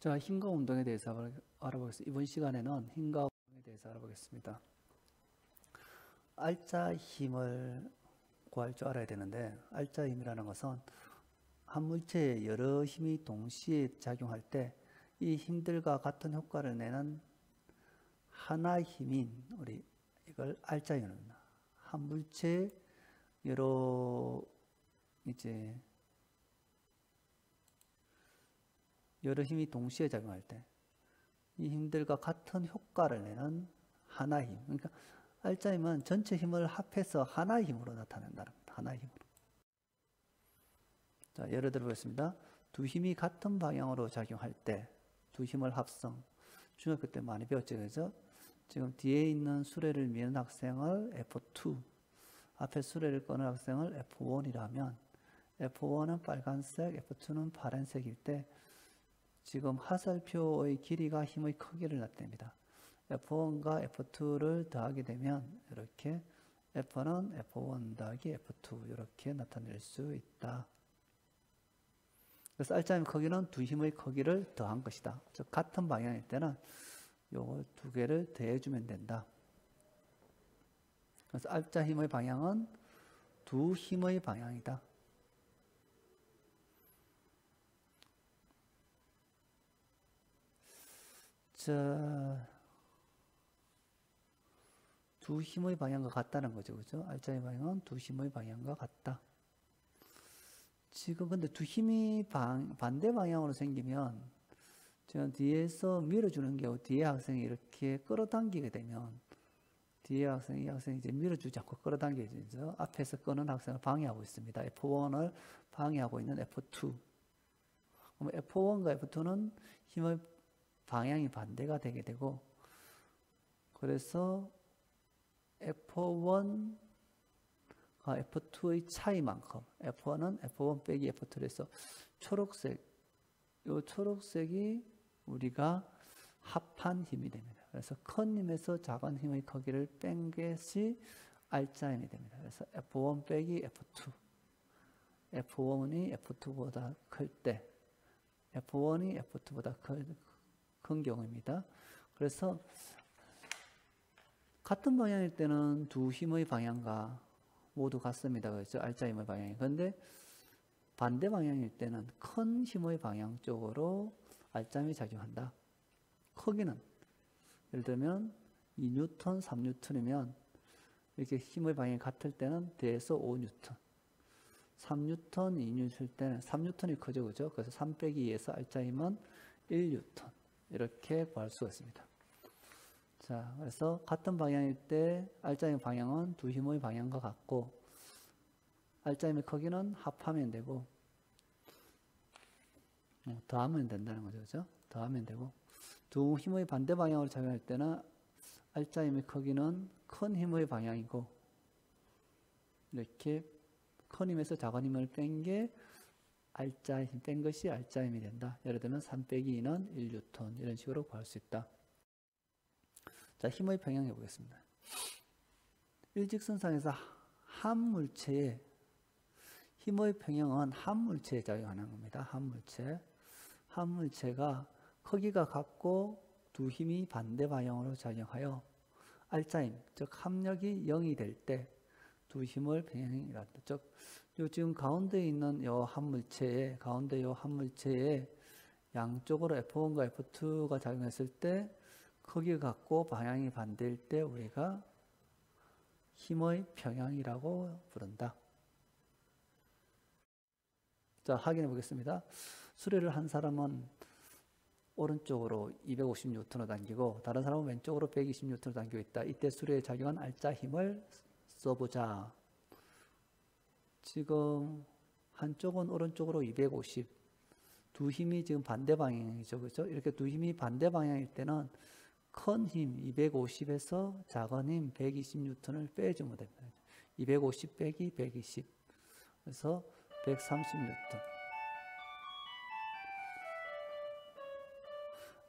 자, 힘과 운동에 대해서 알아보겠습니다. 이번 시간에는 힘과 운동에 대해서 알아보겠습니다. 알자 힘을 구할 줄 알아야 되는데, 알자 힘이라는 것은 한 물체에 여러 힘이 동시에 작용할 때 이 힘들과 같은 효과를 내는 하나의 힘인 우리 이걸 알자 힘입니다. 한 물체에 여러 힘이 동시에 작용할 때 이 힘들과 같은 효과를 내는 하나의 힘. 그러니까 알자 힘은 전체 힘을 합해서 하나의 힘으로 나타낸다는 겁니다. 하나의 힘으로. 자, 예를 들어 보겠습니다. 두 힘이 같은 방향으로 작용할 때 두 힘을 합성. 중학교 때 많이 배웠죠, 그죠? 지금 뒤에 있는 수레를 미는 학생을 F2, 앞에 수레를 끄는 학생을 F1이라면 F1은 빨간색, F2는 파란색일 때 지금 화살표의 길이가 힘의 크기를 나타냅니다. F1과 F2를 더하게 되면 이렇게 F는 F1 더하기 F2 이렇게 나타낼 수 있다. 그래서 알자 힘의 크기는 두 힘의 크기를 더한 것이다. 즉 같은 방향일 때는 요거 두 개를 더해주면 된다. 그래서 알자 힘의 방향은 두 힘의 방향이다. 두 힘의 방향과 같다는 거죠. 그죠? 알자 힘의 방향은 두 힘의 방향과 같다. 지금 근데 두 힘이 반대 방향으로 생기면 지금 뒤에서 밀어주는 경우 뒤에 학생이 이렇게 끌어당기게 되면 뒤에 학생이 이 학생이 이제 밀어주지 않고 끌어당겨지죠. 앞에서 끄는 학생을 방해하고 있습니다. F1을 방해하고 있는 F2. 그럼 F1과 F2는 힘의 방향이 반대가 되게 되고, 그래서 F1과 F2의 차이만큼 F1은 F1 빼기 F2를 해서 초록색, 이 초록색이 우리가 합한 힘이 됩니다. 그래서 큰 힘에서 작은 힘의 크기를 뺀 것이 알자 힘이 됩니다. 그래서 F1 빼기 F2, F1이 F2보다 클 때 F1이 F2보다 큰 경우입니다. 그래서 같은 방향일 때는 두 힘의 방향과 모두 같습니다. 그렇죠? 알자 힘의 방향이. 그런데 반대 방향일 때는 큰 힘의 방향 쪽으로 알자 힘이 작용한다. 크기는 예를 들면 2뉴턴, 3뉴턴이면 이렇게 힘의 방향이 같을 때는 대에서 5뉴턴, 3뉴턴, 2뉴턴일 때는 3뉴턴이 크죠, 그죠? 그래서 3 빼기 2에서 알자 힘은 1뉴턴 이렇게 구할 수가 있습니다. 자, 그래서 같은 방향일 때 알자 힘의 방향은 두 힘의 방향과 같고 알자 힘의 크기는 합하면 되고 더하면 된다는 거죠, 그죠? 더하면 되고 두 힘의 반대 방향으로 작용할 때는 알자 힘의 크기는 큰 힘의 방향이고 이렇게 큰 힘에서 작은 힘을 뺀 게 알자 힘, 뺀 것이 알자 힘이 된다. 예를 들면 3 빼기 2는 1뉴턴 이런 식으로 구할 수 있다. 자, 힘의 평형 해보겠습니다. 일직선상에서 한 물체의 힘의 평형은 한 물체에 작용하는 겁니다. 한 물체. 한 물체가 크기가 같고 두 힘이 반대 방향으로 작용하여 알자 힘, 즉 합력이 0이 될 때 두 힘을 평형이란다. 즉 지금 가운데 있는 요 한 물체에 양쪽으로 F1과 F2가 작용했을 때 크기가 같고 방향이 반대일 때 우리가 힘의 평형이라고 부른다. 자, 확인해 보겠습니다. 수레를 한 사람은 오른쪽으로 250N으로 당기고 다른 사람은 왼쪽으로 120N으로 당기고 있다. 이때 수레에 작용한 알자 힘을 써보자. 지금 한쪽은 오른쪽으로 250, 두 힘이 지금 반대 방향이죠, 그렇죠? 이렇게 두 힘이 반대 방향일 때는 큰 힘 250에서 작은 힘 120N을 빼주면 됩니다. 250 빼기 120, 그래서 130N.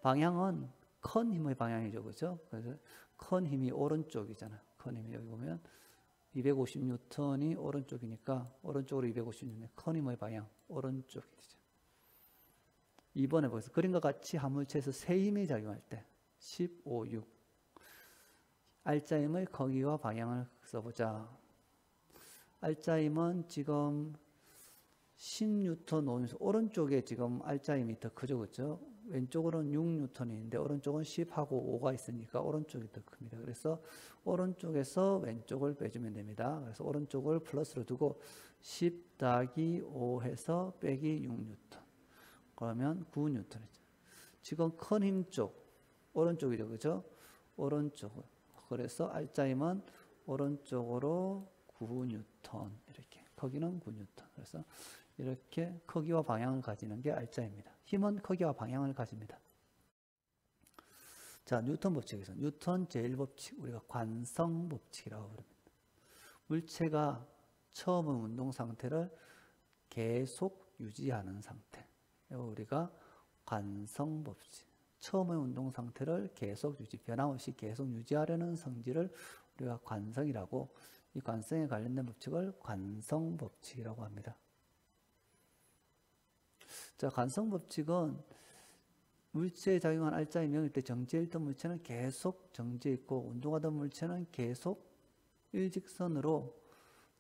방향은 큰 힘의 방향이죠, 그렇죠? 그래서 큰 힘이 오른쪽이잖아. 큰 힘이 여기 보면 250N이 오른쪽이니까 오른쪽으로 250N, 큰 힘의 방향 오른쪽이죠. 2번에 보겠습니다. 그림과 같이 한 물체에서 세 힘이 작용할 때 15, 6 알짜 힘의 크기와 방향을 써보자. 알짜 힘은 지금 10뉴턴 오면서 오른쪽에 지금 알짜 힘이 더 크죠, 그렇죠? 왼쪽으로는 6뉴턴이 있는데 오른쪽은 10하고 5가 있으니까 오른쪽이 더 큽니다. 그래서 오른쪽에서 왼쪽을 빼주면 됩니다. 그래서 오른쪽을 플러스로 두고 10 더하기 5 해서 빼기 6뉴턴. 그러면 9뉴턴이죠. 지금 큰 힘 쪽, 오른쪽이죠, 그죠? 오른쪽을. 그래서 알짜 힘은 오른쪽으로 9뉴턴. 이렇게. 크기는 9뉴턴. 그래서 이렇게 크기와 방향을 가지는 게 알짜입니다. 힘은 크기와 방향을 가집니다. 자, 뉴턴 법칙에서 뉴턴 제1법칙, 우리가 관성 법칙이라고 부릅니다. 물체가 처음의 운동 상태를 계속 유지하는 상태. 이거 우리가 관성 법칙. 처음의 운동 상태를 계속 변함없이 계속 유지하려는 성질을 우리가 관성이라고, 이 관성에 관련된 법칙을 관성 법칙이라고 합니다. 자, 관성 법칙은 물체에 작용한 알짜의 명일 때 정지해 있던 물체는 계속 정지해 있고, 운동하던 물체는 계속 일직선으로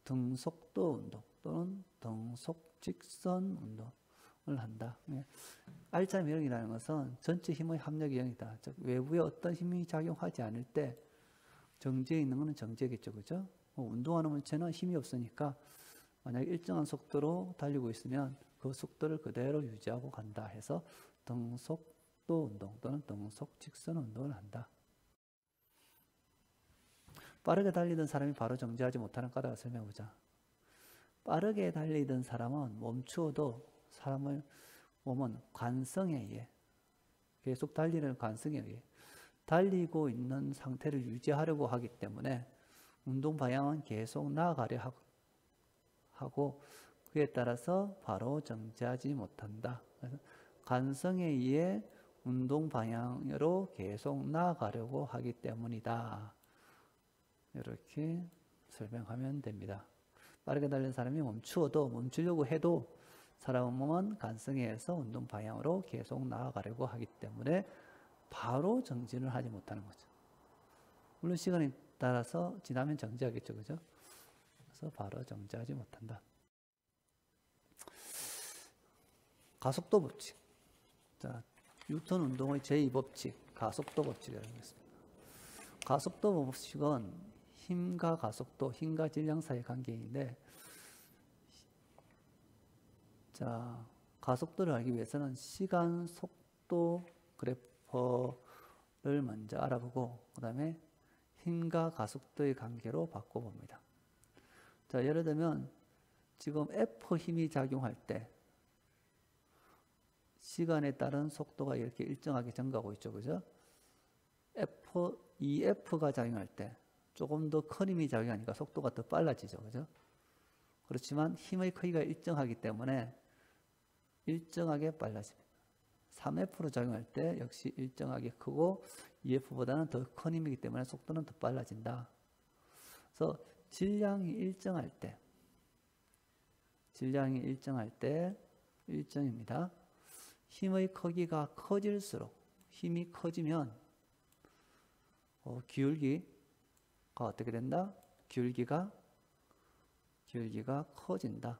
등속도 운동 또는 등속직선 운동을 한다. 알짜 명이라는 것은 전체 힘의 합력이 0이다. 즉 외부에 어떤 힘이 작용하지 않을 때 정지해 있는 것은 정지겠죠, 그죠? 운동하는 물체는 힘이 없으니까 만약 일정한 속도로 달리고 있으면 그 속도를 그대로 유지하고 간다 해서 등속도 운동 또는 등속 직선 운동을 한다. 빠르게 달리던 사람이 바로 정지하지 못하는 까닭을 설명해보자. 빠르게 달리던 사람은 멈추어도 사람의 몸은 관성에 의해, 계속 달리는 관성에 의해 달리고 있는 상태를 유지하려고 하기 때문에 운동 방향은 계속 나아가려 하고 그에 따라서 바로 정지하지 못한다. 그래서 관성에 의해 운동 방향으로 계속 나아가려고 하기 때문이다. 이렇게 설명하면 됩니다. 빠르게 달리는 사람이 멈추려고 해도 사람의 몸은 관성에 의해서 운동 방향으로 계속 나아가려고 하기 때문에 바로 정지를 하지 못하는 거죠. 물론 시간이 따라서 지나면 정지하겠죠, 그죠? 그래서 바로 정지하지 못한다. 가속도 법칙. 자, 뉴턴 운동의 제2법칙, 가속도 법칙이라고 했습니다. 가속도 법칙은 힘과 가속도, 힘과 질량 사이의 관계인데, 자, 가속도를 알기 위해서는 시간, 속도, 그래퍼를 먼저 알아보고, 그 다음에 힘과 가속도의 관계로 바꿔봅니다. 자, 예를 들면, 지금 F 힘이 작용할 때, 시간에 따른 속도가 이렇게 일정하게 증가하고 있죠, 그죠? EF가 작용할 때, 조금 더 큰 힘이 작용하니까 속도가 더 빨라지죠, 그죠? 그렇지만 힘의 크기가 일정하기 때문에 일정하게 빨라집니다. 3F로 작용할 때 역시 일정하게 크고 EF보다는 더 큰 힘이기 때문에 속도는 더 빨라진다. 그래서 질량이 일정할 때 일정입니다. 힘의 크기가 커질수록, 힘이 커지면 기울기가 어떻게 된다? 기울기가 커진다.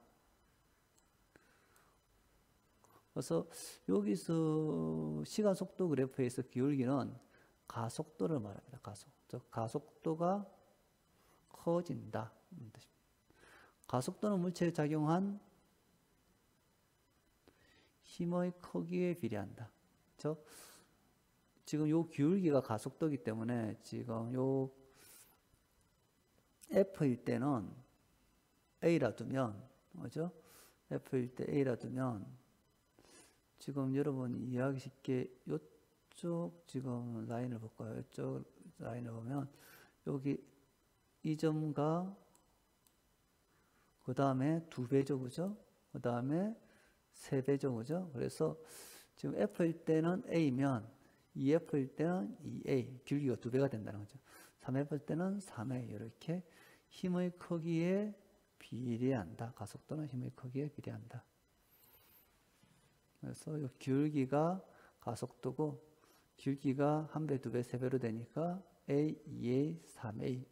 그래서 여기서 시간 속도 그래프에서 기울기는 가속도를 말합니다. 즉 가속도가 커진다. 가속도는 물체에 작용한 힘의 크기에 비례한다. 즉 지금 요 기울기가 가속도이기 때문에 지금 요 F일 때는 A라 두면, 그죠? F일 때 A라 두면, 지금 여러분이 이해하기 쉽게 요쪽 지금 라인을 볼까요? 요쪽 라인을 보면, 여기 이 점과 그 다음에 2배죠, 그죠? 그 다음에 3배죠, 그죠? 그래서 지금 F일 때는 A면, EF일 때는 2A, 기울기가 2배가 된다는 거죠. 3F일 때는 3A, 이렇게 힘의 크기에 비례한다. 가속도는 힘의 크기에 비례한다. 그래서 이 기울기가 가속도고 길기가 1배, 2배, 3배로 되니까 A, 2A, 3A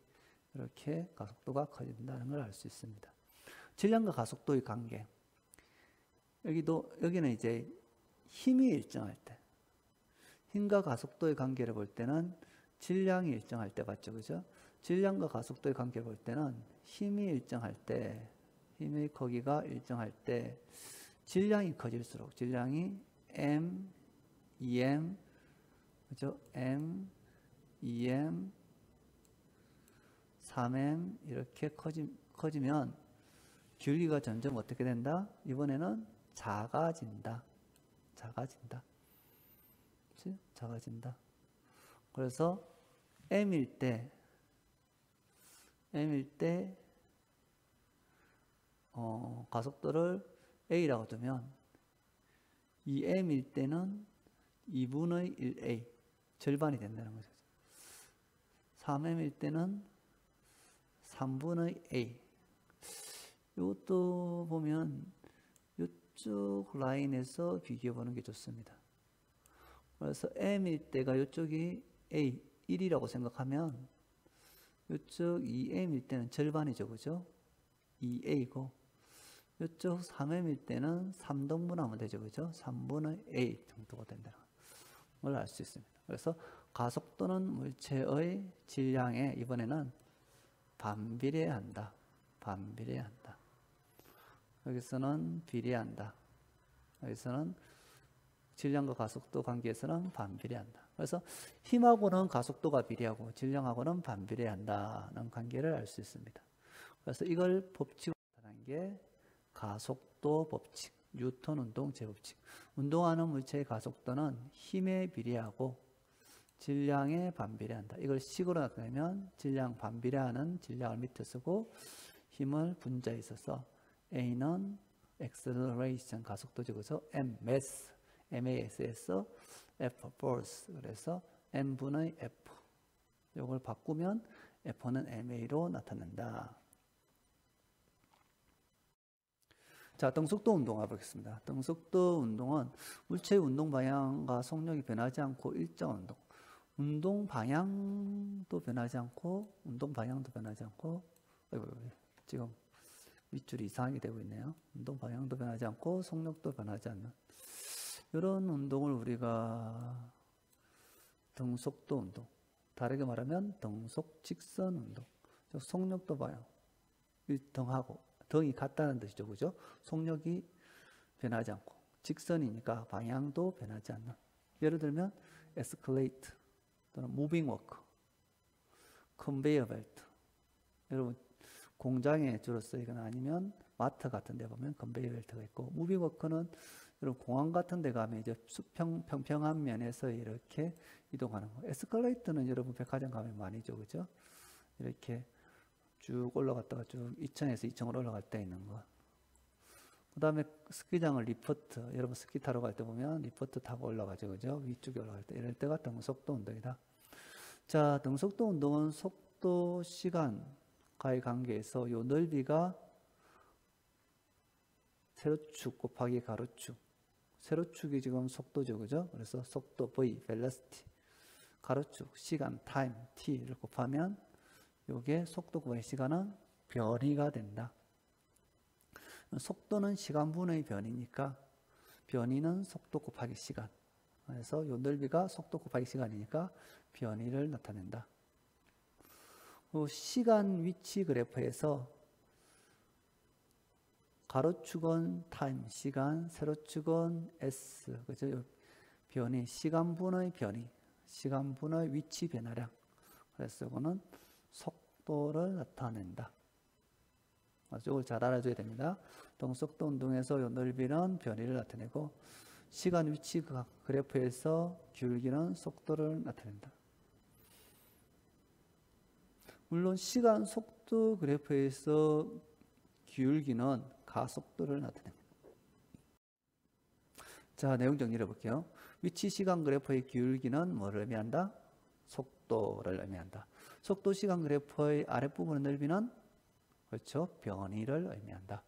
이렇게 가속도가 커진다는 걸 알 수 있습니다. 질량과 가속도의 관계. 여기는 이제 힘이 일정할 때, 힘과 가속도의 관계를 볼 때는 질량이 일정할 때 봤죠, 그죠? 질량과 가속도의 관계를 볼 때는 힘이 일정할 때, 힘의 크기가 일정할 때, 질량이 커질수록 질량이 M, 2M, 그죠? M, 2M, 3M 이렇게 커지면 길이가 점점 어떻게 된다? 이번에는 작아진다. 작아진다. 그치? 작아진다. 그래서 M일 때 가속도를 A라고 두면 이 M일 때는 2분의 1A 절반이 된다는 거죠. 3M일 때는 3분의 A. 이것도 보면 이쪽 라인에서 비교해 보는 게 좋습니다. 그래서 M일 때가 이쪽이 A, 1이라고 생각하면 이쪽 2M일 때는 절반이죠. 그죠? 2A고 이쪽 3M일 때는 3등분 하면 되죠. 그죠? 3분의 A 정도가 된다는 걸 알 수 있습니다. 그래서 가속도는 물체의 질량에 이번에는 반비례한다. 반비례한다. 여기서는 비례한다. 여기서는 질량과 가속도 관계에서는 반비례한다. 그래서 힘하고는 가속도가 비례하고 질량하고는 반비례한다는 관계를 알 수 있습니다. 그래서 이걸 법칙으로 나타난 게 가속도 법칙, 뉴턴 운동 제법칙. 운동하는 물체의 가속도는 힘에 비례하고 질량에 반비례한다. 이걸 식으로 나타내면 질량 반비례하는 질량을 밑에 쓰고 힘을 분자에 있어서 A는 acceleration 가속도죠. 그래서 M mass, MAS에서 F force. 그래서 M분의 F. 이걸 바꾸면 F는 MA로 나타난다. 자, 등속도 운동 가보겠습니다. 등속도 운동은 물체의 운동 방향과 속력이 변하지 않고 일정한 운동. 운동 방향도 변하지 않고, 운동 방향도 변하지 않고, 지금 밑줄이 이상하게 되고 있네요. 운동 방향도 변하지 않고, 속력도 변하지 않는. 이런 운동을 우리가 등속도 운동. 다르게 말하면 등속 직선 운동. 속력도 봐요. 일등하고, 등이 같다는 뜻이죠. 그죠? 속력이 변하지 않고, 직선이니까 방향도 변하지 않는. 예를 들면, 에스컬레이트. 또는 무빙 워크, 컨베이어 벨트. 여러분 공장에 주로 쓰이거나 아니면 마트 같은 데 보면 컨베이어 벨트가 있고, 무빙 워크는 여러분 공항 같은 데 가면 이제 평평한 면에서 이렇게 이동하는 거. 에스컬레이터는 여러분 백화점 가면 많이죠. 그죠? 이렇게 쭉 올라갔다가 쭉 2층에서 2층으로 올라갈 때 있는 거. 그 다음에 스키장을 리프트, 여러분 스키 타러 갈 때 보면 리프트 타고 올라가죠. 그죠? 위쪽에 올라갈 때. 이럴 때가 등속도 운동이다. 자, 등속도 운동은 속도, 시간과의 관계에서 요 넓이가 세로축 곱하기 가로축. 세로축이 지금 속도죠. 그죠? 그래서 속도 V, velocity. 가로축, 시간, time, t를 곱하면 요게 속도 곱하기 시간은 변이가 된다. 속도는 시간분의 변이니까 변이는 속도 곱하기 시간. 그래서 이 넓이가 속도 곱하기 시간이니까 변이를 나타낸다. 시간 위치 그래프에서 가로축은 타임, 시간, 세로축은 s. 그죠? 변이, 시간분의 변이, 시간분의 위치 변화량. 그래서 이거는 속도를 나타낸다. 이걸 잘 알아줘야 됩니다. 등속도 운동에서 이 넓이는 변이를 나타내고, 시간 위치 그래프에서 기울기는 속도를 나타낸다. 물론 시간 속도 그래프에서 기울기는 가속도를 나타냅니다. 자, 내용 정리해 볼게요. 위치 시간 그래프의 기울기는 뭐를 의미한다? 속도를 의미한다. 속도 시간 그래프의 아랫부분의 넓이는 그렇죠? 변이를 의미한다.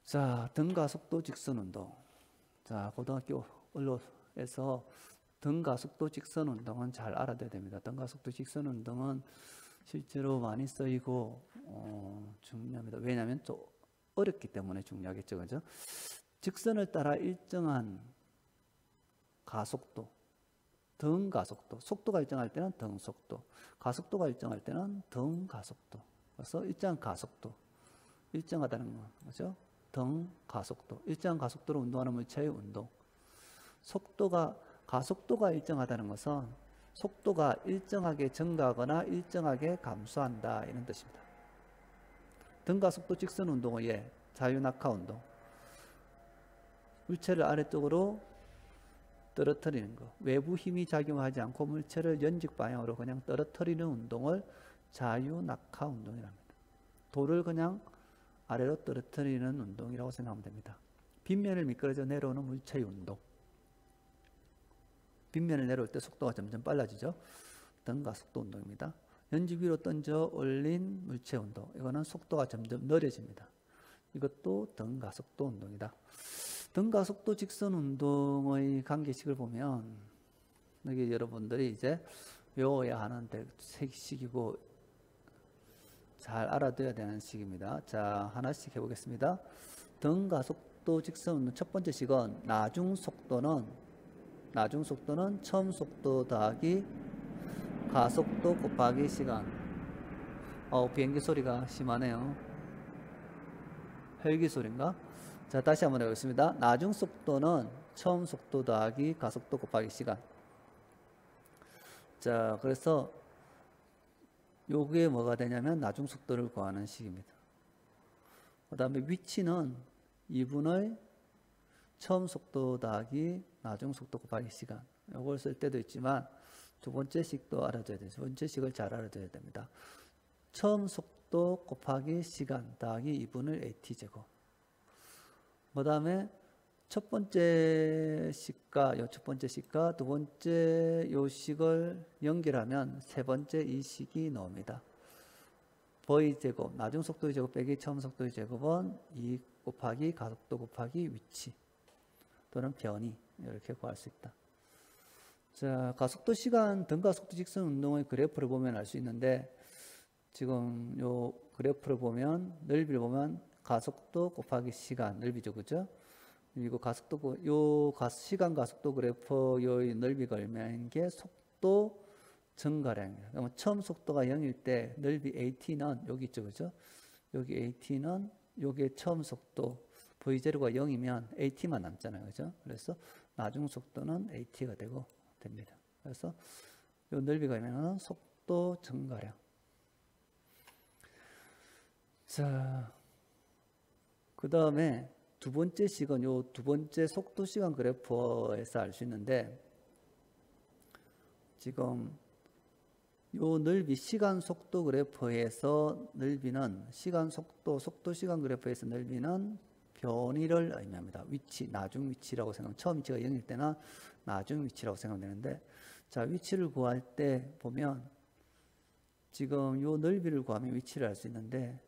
자, 등가속도 직선 운동. 자, 고등학교 언론에서 등가속도 직선 운동은 잘 알아둬야 됩니다. 등가속도 직선 운동은 실제로 많이 쓰이고 중요합니다. 왜냐하면 또 어렵기 때문에 중요하겠죠, 그죠? 직선을 따라 일정한 가속도, 등가속도, 속도가 일정할 때는 등속도, 가속도가 일정할 때는 등가속도. 그래서 일정한 가속도, 일정하다는 거죠. 등가속도, 일정한 가속도로 운동하는 물체의 운동. 가속도가 일정하다는 것은 속도가 일정하게 증가하거나 일정하게 감소한다 이런 뜻입니다. 등가속도 직선 운동의 자유낙하 운동. 물체를 아래쪽으로 떨어뜨리는 것. 외부 힘이 작용하지 않고 물체를 연직 방향으로 그냥 떨어뜨리는 운동을 자유낙하 운동이랍니다. 돌을 그냥 아래로 떨어뜨리는 운동이라고 생각하면 됩니다. 빗면을 미끄러져 내려오는 물체의 운동. 빗면을 내려올 때 속도가 점점 빨라지죠. 등가속도 운동입니다. 연직 위로 던져 올린 물체 운동. 이거는 속도가 점점 느려집니다. 이것도 등가속도 운동이다. 등가속도 직선 운동의 관계식을 보면 여기 여러분들이 이제 외워야 하는 식이고 잘 알아둬야 되는 식입니다. 자, 하나씩 해보겠습니다. 등가속도 직선 운동 첫 번째 식은 나중 속도는 처음 속도 더하기 가속도 곱하기 시간. 비행기 소리가 심하네요. 헬기 소리인가? 자, 다시 한번 해보겠습니다. 나중 속도는 처음 속도 더하기 가속도 곱하기 시간. 자, 그래서 요게 뭐가 되냐면 나중 속도를 구하는 식입니다. 그 다음에 위치는 2분의 처음 속도 더하기 나중 속도 곱하기 시간. 요걸 쓸 때도 있지만 두 번째 식도 알아둬야 돼요. 두 번째 식을 잘 알아둬야 됩니다. 처음 속도 곱하기 시간 더하기 2분의 AT제곱. 그 다음에 첫 번째 식과 두 번째 요 식을 연결하면 세 번째 이 식이 나옵니다. V제곱, 나중 속도의 제곱 빼기 처음 속도의 제곱은 2 곱하기 가속도 곱하기 위치 또는 변이 이렇게 구할 수 있다. 자, 가속도 시간 등가속도 직선 운동의 그래프를 보면 알 수 있는데 지금 요 그래프를 보면 넓이를 보면 가속도 곱하기 시간 넓이죠, 그죠? 그리고 시간 가속도 그래프 요 넓이가 얼마인 게 속도 증가량이에요. 그러면 처음 속도가 0일 때 넓이 AT는 여기 있죠, 그죠? 여기 AT는 요게 처음 속도 V0가 0이면 AT만 남잖아요, 그죠? 그래서 나중 속도는 AT가 됩니다. 그래서 요 넓이가 있으면 속도 증가량. 자, 그 다음에 두 번째 식은 요 두 번째 속도 시간 그래프에서 알 수 있는데 지금 요 넓이 시간 속도 그래프에서 넓이는 속도 시간 그래프에서 넓이는 변이를 의미합니다. 위치, 나중 위치라고 생각하면 처음 위치가 0일 때나 나중 위치라고 생각하면 되는데 자, 위치를 구할 때 보면 지금 요 넓이를 구하면 위치를 알 수 있는데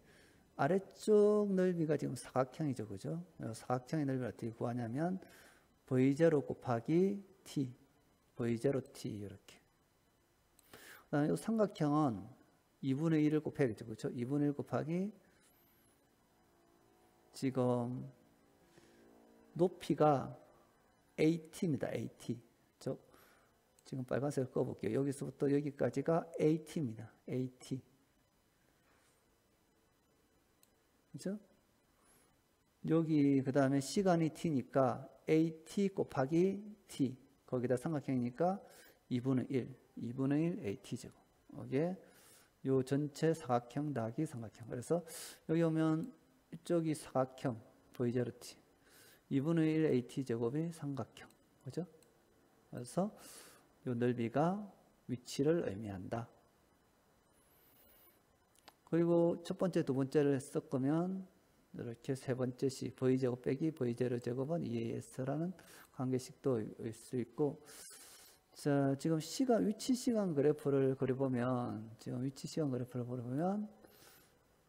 아래쪽 넓이가 지금 사각형이죠, 그죠? 사각형의 넓이를 어떻게 구하냐면 V0 곱하기 T, V0T 이렇게. 그다음에 이 삼각형은 2분의 1을 곱해야겠죠, 그렇죠? 2분의 1 곱하기 지금 높이가 AT입니다, AT. 지금 빨간색을 꺼볼게요. 여기서부터 여기까지가 AT입니다, AT. 그죠? 여기 그 다음에 시간이 t니까 AT 곱하기 t 거기다 삼각형이니까 2분의 1 AT제곱. 이게 요 전체 사각형 더하기 삼각형. 그래서 여기 오면 이쪽이 사각형 V0t 2분의 1 AT제곱이 삼각형. 그죠? 그래서 요 넓이가 위치를 의미한다. 그리고 첫 번째, 두 번째를 섞으면 이렇게 세 번째 식 V제곱 빼기 V0 제곱은 2AS라는 관계식도 일 수 있고, 자, 지금 위치 시간 그래프를 그려보면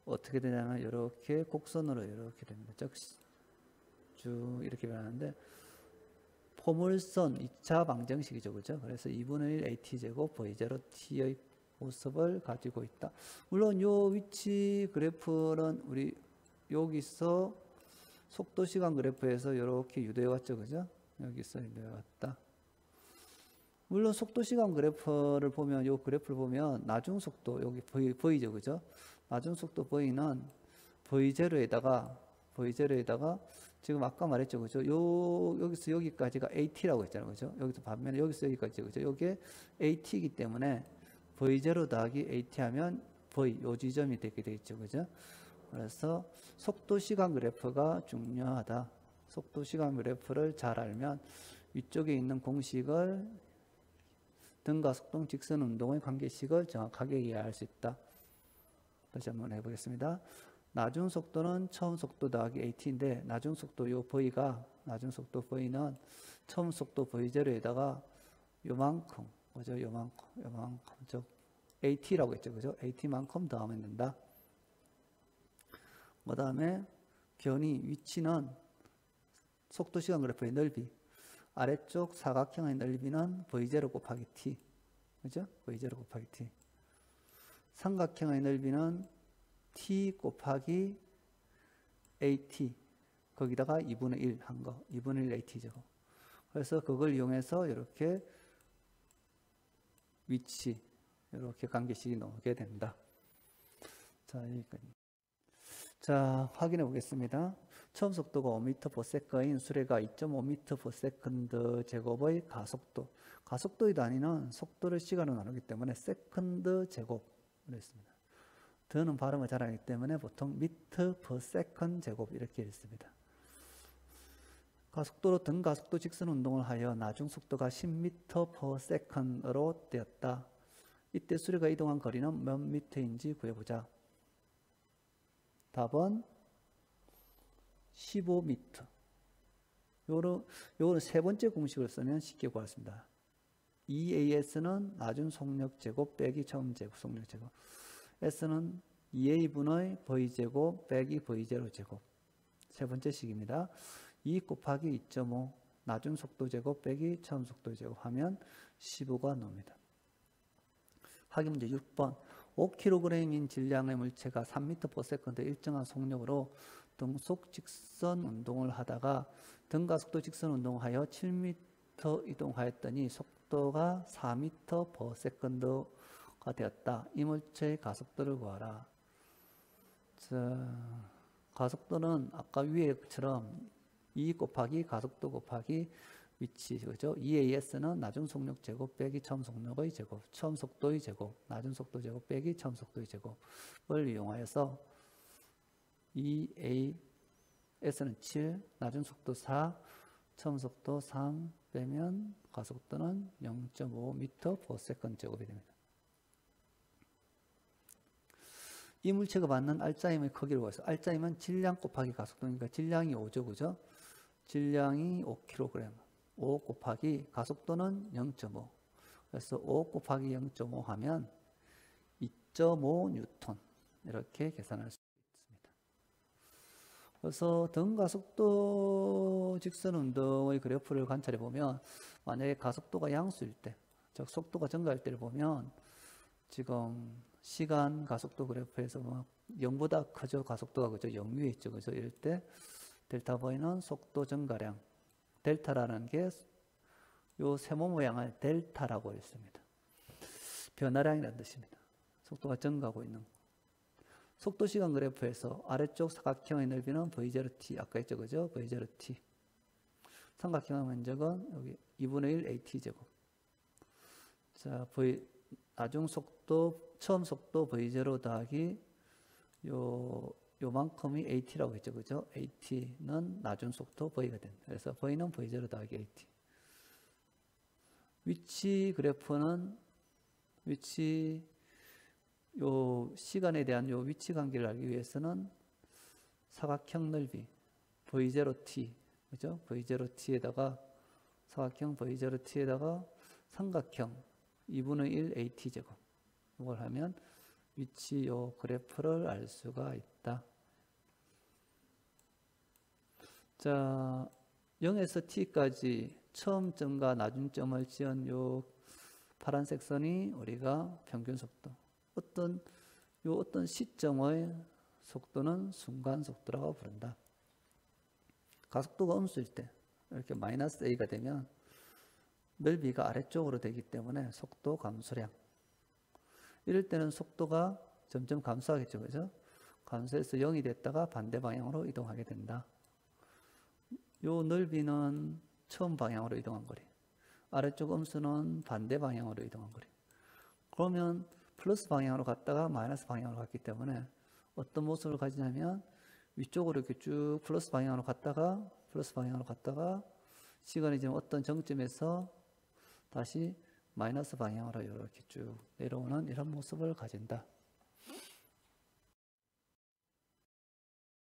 어떻게 되냐면 이렇게 곡선으로 이렇게 됩니다. 즉 쭉 이렇게 변하는데 포물선 2차 방정식이죠. 그죠? 그래서 2분의 1 AT제곱 V0 T의 모습을 가지고 있다. 물론 요 위치 그래프는 우리 여기서 속도 시간 그래프에서 이렇게 유도해 왔죠. 그죠? 여기서 유도해 왔다. 물론 속도 시간 그래프를 보면 요 그래프를 보면 나중 속도 여기 V죠. 그죠? 나중 속도 V는 V0에다가 지금 아까 말했죠. 그죠? 여기서 여기까지가 AT라고 했잖아요. 그죠? 여기서 반면에 여기서 여기까지 그죠? 요게 AT이기 때문에 V0 더하기 AT 하면 V 요 지점이 되게 되겠죠. 그죠? 그래서 속도 시간 그래프가 중요하다. 속도 시간 그래프를 잘 알면 위쪽에 있는 공식을 등가 속동 직선 운동의 관계식을 정확하게 이해할 수 있다. 다시 한번 해보겠습니다. 나중 속도는 처음 속도 더하기 AT인데 나중 속도 요 나중 속도 V는 처음 속도 V0에다가 요만큼 그죠? 요만큼 즉 AT라고 했죠. 그죠? AT만큼 더하면 된다. 그 다음에 견이 위치는 속도 시간 그래프의 넓이 아래쪽 사각형의 넓이는 V0 곱하기 T 그죠? V0 곱하기 T 삼각형의 넓이는 T 곱하기 AT 거기다가 2분의 1 한 거 2분의 1 AT죠. 그래서 그걸 이용해서 이렇게 위치 이렇게 관계식이 나오게 된다. 자, 여기까지. 자, 확인해 보겠습니다. 처음 속도가 5m/s인 수레가 2.5m/s 제곱의 가속도. 가속도의 단위는 속도를 시간으로 나누기 때문에 세컨드 제곱으로 했습니다. 더는 발음을 잘하기 때문에 보통 m/s 제곱 이렇게 했습니다. 가속도로 등 가속도 직선 운동을 하여 나중 속도가 10m/s로 되었다. 이때 수레가 이동한 거리는 몇 미터인지 구해보자. 답은 15m. 요거는 세 번째 공식을 쓰면 쉽게 구했습니다. EAS는 나중 속력 제곱 빼기 처음 속력 제곱. S는 2A분의 V제곱 빼기 V0 제곱. 세 번째 식입니다. 2 곱하기 2.5 나중 속도 제곱 빼기 처음 속도 제곱 하면 15가 나옵니다. 확인 문제 6번. 5kg인 질량의 물체가 3m/s 일정한 속력으로 등속 직선 운동을 하다가 등가 속도 직선 운동을 하여 7m 이동하였더니 속도가 4m/s가 되었다. 이 물체의 가속도를 구하라. 자, 가속도는 아까 위에처럼 2 곱하기 가속도 곱하기 위치, 그죠? EAS는 나중 속력 제곱 빼기 처음 속력의 제곱, 처음 속도의 제곱, 나중 속도 제곱 빼기 처음 속도의 제곱을 이용하여서 EAS는 7, 나중 속도 4, 처음 속도 3 빼면 가속도는 0.5m/s 제곱이 됩니다. 이 물체가 받는 R자임의 크기를 구해서 R자임은 질량 곱하기 가속도니까 질량이 5죠, 그죠? 질량이 5kg. 5 곱하기 가속도는 0.5. 그래서 5 곱하기 0.5 하면 2.5N 이렇게 계산할 수 있습니다. 그래서 등 가속도 직선 운동의 그래프를 관찰해 보면 만약에 가속도가 양수일 때, 즉 속도가 증가할 때를 보면 지금 시간 가속도 그래프에서 뭐 0보다 크죠. 가속도가 그죠. 0 위에 있죠. 그죠. 이럴 때 델타 V는 속도 증가량 델타라는 게 요 세모 모양을 델타라고 했습니다. 변화량이라는 뜻입니다. 속도가 증가하고 있는 거. 속도 시간 그래프에서 아래쪽 사각형의 넓이는 V0t 아까 했죠. 그죠? V0t. 삼각형의 면적은 여기 2분의 1 AT 제곱. 자, 나중 속도 처음 속도 V0 더하기 요만큼이 AT라고 했죠. 그죠? AT는 나중 속도 V가 된다. 그래서 V는 V0 더하기 AT. 위치 그래프는 요 시간에 대한 요 위치 관계를 알기 위해서는 사각형 넓이 V0t 그죠? V0t에다가 사각형 V0t에다가 삼각형 2분의 1 AT 제곱 이걸 하면 위치 요 그래프를 알 수가 있다. 자, 0에서 t까지 처음 점과 나중 점을 지은 요 파란색 선이 우리가 평균 속도. 어떤 시점의 속도는 순간 속도라고 부른다. 가속도가 음수일 때 이렇게 마이너스 a가 되면 넓이가 아래쪽으로 되기 때문에 속도 감소량. 이럴 때는 속도가 점점 감소하겠죠, 그죠? 감소해서 0이 됐다가 반대 방향으로 이동하게 된다. 요 넓이는 처음 방향으로 이동한 거리. 아래쪽 음수는 반대 방향으로 이동한 거리. 그러면 플러스 방향으로 갔다가 마이너스 방향으로 갔기 때문에 어떤 모습을 가지냐면 위쪽으로 이렇게 쭉 플러스 방향으로 갔다가 시간이 지금 어떤 정점에서 다시 마이너스 방향으로 이렇게 쭉 내려오는 이런 모습을 가진다.